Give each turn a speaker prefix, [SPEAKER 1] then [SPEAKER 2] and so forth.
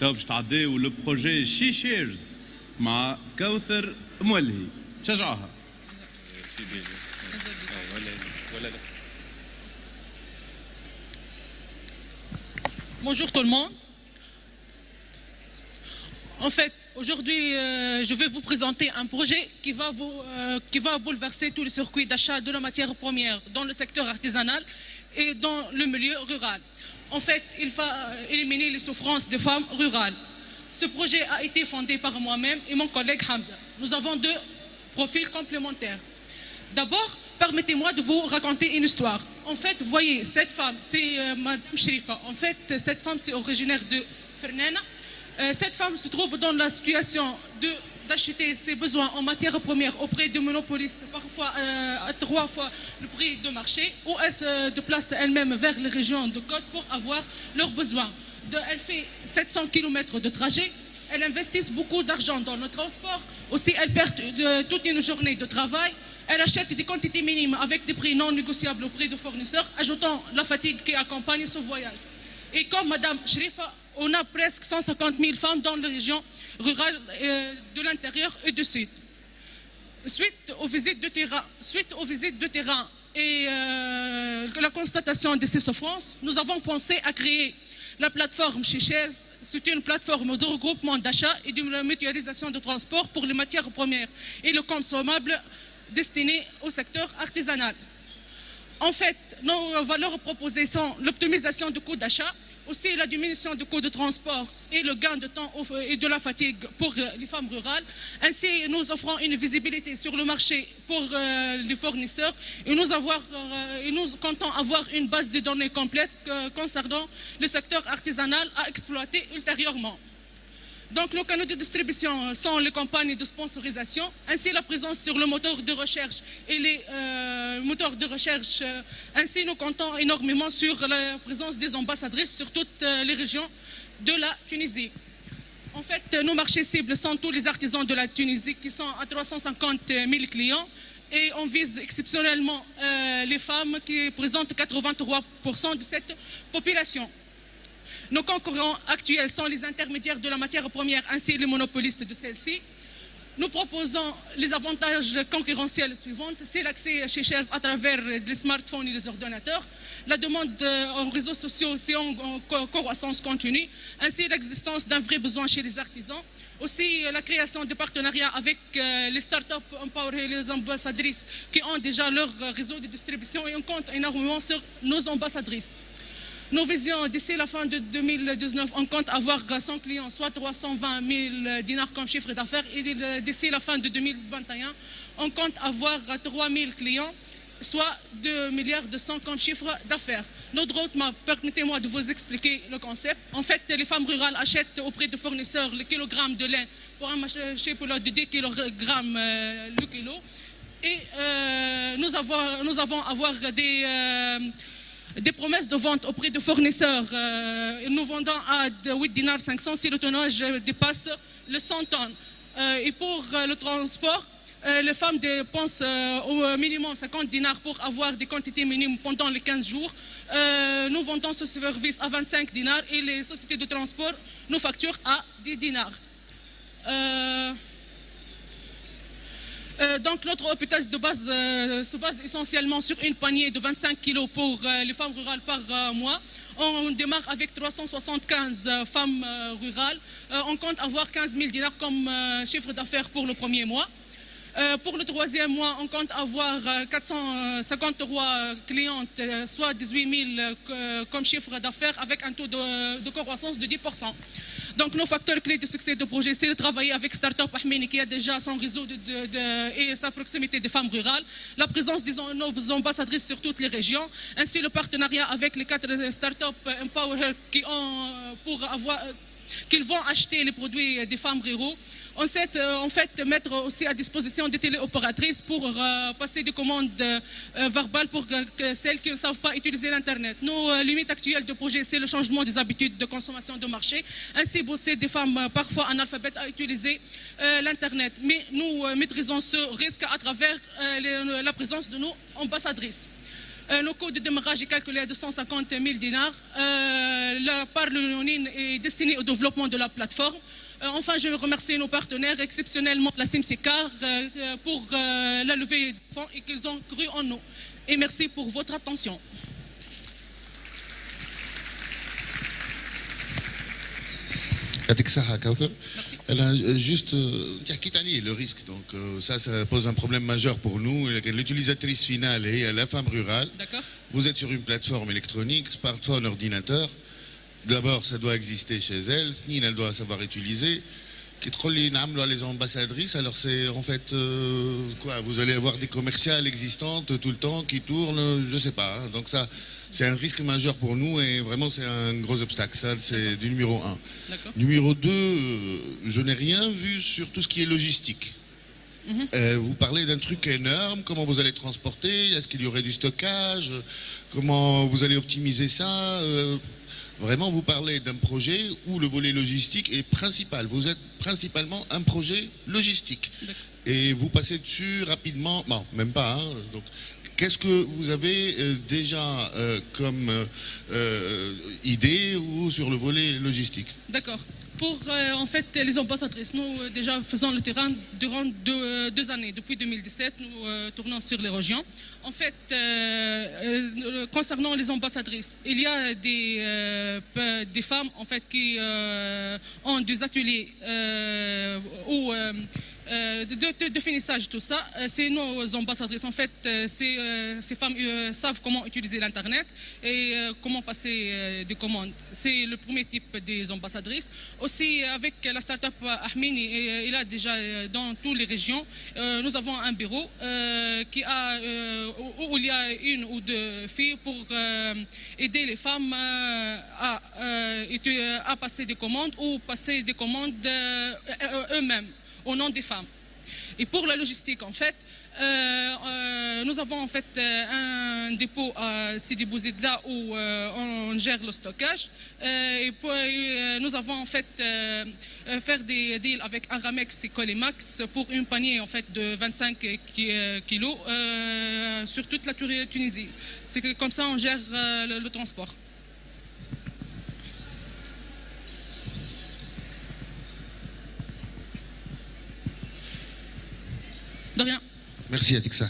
[SPEAKER 1] تو باش تعديو لبروجي شي شيرز مع كوثر مولهي، شجعوها.
[SPEAKER 2] Bonjour tout le monde. En fait, aujourd'hui, je vais vous présenter un projet qui va bouleverser tous les circuits d'achat de la matière première dans le secteur artisanal et dans le milieu rural. En fait, il va éliminer les souffrances des femmes rurales. Ce projet a été fondé par moi-même et mon collègue Hamza. Nous avons deux profils complémentaires. D'abord, permettez-moi de vous raconter une histoire. En fait, vous voyez, cette femme, c'est Madame Shrifa. En fait, cette femme, c'est originaire de Fernana. Cette femme se trouve dans la situation d'acheter ses besoins en matière première auprès de monopolistes, parfois à 3 fois le prix de marché, ou elle se déplace elle-même vers les régions de côte pour avoir leurs besoins. Elle fait 700 km de trajet, elle investit beaucoup d'argent dans le transport, aussi elle perd toute une journée de travail, elle achète des quantités minimes avec des prix non négociables auprès de fournisseurs, ajoutant la fatigue qui accompagne ce voyage. Et comme Madame Shrifa, on a presque 150 000 femmes dans les régions rurales de l'intérieur et du sud. Suite aux visites de terrain et la constatation de ces souffrances, nous avons pensé à créer la plateforme Chichèze. C'est une plateforme de regroupement d'achat et de mutualisation de transport pour les matières premières et le consommable destinés au secteur artisanal. En fait, nos valeurs proposées sont l'optimisation du coût d'achat, aussi la diminution du coût de transport et le gain de temps et de la fatigue pour les femmes rurales. Ainsi, nous offrons une visibilité sur le marché pour les fournisseurs et nous comptons avoir une base de données complète concernant le secteur artisanal à exploiter ultérieurement. Donc, nos canaux de distribution sont les campagnes de sponsorisation, ainsi la présence sur le moteur de recherche et les moteurs de recherche. Ainsi, nous comptons énormément sur la présence des ambassadrices sur toutes les régions de la Tunisie. En fait, nos marchés cibles sont tous les artisans de la Tunisie qui sont à 350 000 clients et on vise exceptionnellement les femmes qui présentent 83% de cette population. Nos concurrents actuels sont les intermédiaires de la matière première ainsi les monopolistes de celle-ci. Nous proposons les avantages concurrentiels suivants. C'est l'accès chez Chichèze à travers les smartphones et les ordinateurs. La demande en réseaux sociaux, c'est en croissance continue. Ainsi, l'existence d'un vrai besoin chez les artisans. Aussi, la création de partenariats avec les startups Empower et les ambassadrices qui ont déjà leur réseau de distribution et on compte énormément sur nos ambassadrices. Nos visions, d'ici la fin de 2019, on compte avoir 100 clients, soit 320 000 dinars comme chiffre d'affaires. Et d'ici la fin de 2021, on compte avoir 3 000 clients, soit 2 milliards de 100 comme chiffre d'affaires. Notre roadmap, permettez-moi de vous expliquer le concept. En fait, les femmes rurales achètent auprès de fournisseurs le kilogramme de lait pour un marché de 10 kg le kilo. Et nous avons des promesses de vente auprès de fournisseurs. Nous vendons à 8 dinars 500 si le tonnage dépasse les 100 tonnes. Et pour le transport, les femmes dépensent au minimum 50 dinars pour avoir des quantités minimes pendant les 15 jours. Nous vendons ce service à 25 dinars et les sociétés de transport nous facturent à 10 dinars. Donc notre hôpital de base se base essentiellement sur une panier de 25 kg pour les femmes rurales par mois. On démarre avec 375 femmes rurales. On compte avoir 15 000 dinars comme chiffre d'affaires pour le premier mois. Pour le troisième mois, on compte avoir 453 clientes, soit 18 000 comme chiffre d'affaires avec un taux de croissance de 10%. Donc nos facteurs clés de succès de projet, c'est de travailler avec Startup Ahmeni qui a déjà son réseau et sa proximité des femmes rurales, la présence de nos ambassadrices sur toutes les régions, ainsi le partenariat avec les 4 startups Empower qu'ils vont acheter les produits des femmes ruraux. En fait, mettre aussi à disposition des téléopératrices pour passer des commandes verbales pour celles qui ne savent pas utiliser l'Internet. Nos limites actuelles de projet, c'est le changement des habitudes de consommation de marché, ainsi bosser des femmes parfois analphabètes à utiliser l'Internet. Mais nous maîtrisons ce risque à travers la présence de nos ambassadrices. Nos coûts de démarrage est calculé à 250 000 dinars. La part de l'Union est destinée au développement de la plateforme. Enfin, je veux remercier nos partenaires, exceptionnellement la Simsicar, pour la levée de fonds et qu'ils ont cru en nous. Et merci pour votre attention.
[SPEAKER 3] Merci. Elle a juste
[SPEAKER 4] Italie, le risque. Donc ça pose un problème majeur pour nous. L'utilisatrice finale est la femme rurale.
[SPEAKER 2] D'accord.
[SPEAKER 4] Vous êtes sur une plateforme électronique, smartphone, ordinateur. D'abord, ça doit exister chez elle. Snine, elle doit savoir utiliser. Les ambassadrices, alors c'est en fait quoi? Vous allez avoir des commerciales existantes tout le temps qui tournent, je sais pas. Hein. Donc ça, c'est un risque majeur pour nous et vraiment c'est un gros obstacle. Ça, c'est du numéro 1. Numéro 2, je n'ai rien vu sur tout ce qui est logistique. Vous parlez d'un truc énorme, comment vous allez transporter, est-ce qu'il y aurait du stockage, comment vous allez optimiser ça Vraiment, vous parlez d'un projet où le volet logistique est principal. Vous êtes principalement un projet logistique. Et vous passez dessus rapidement, bon, même pas. Hein, donc, qu'est-ce que vous avez déjà comme idée ou sur le volet logistique?
[SPEAKER 2] D'accord. Pour en fait les ambassadrices, nous déjà faisons le terrain durant deux années. Depuis 2017, nous tournons sur les régions. En fait, concernant les ambassadrices, il y a des femmes en fait qui ont des ateliers de finissage, tout ça. C'est nos ambassadrices. En fait, ces femmes savent comment utiliser l'Internet et comment passer des commandes. C'est le premier type des ambassadrices. Aussi, avec la start-up Ahmini, il a déjà dans toutes les régions, nous avons un bureau où il y a une ou deux filles pour aider les femmes à passer des commandes ou passer des commandes eux-mêmes au nom des femmes. Et pour la logistique, en fait, nous avons en fait un dépôt à Sidi Bouzidla où on gère le stockage. Et puis, nous avons en fait faire des deals avec Aramex et Colimax pour une panier en fait de 25 kilos sur toute la Tunisie. C'est que comme ça on gère le transport. De rien.
[SPEAKER 4] Merci Atixa.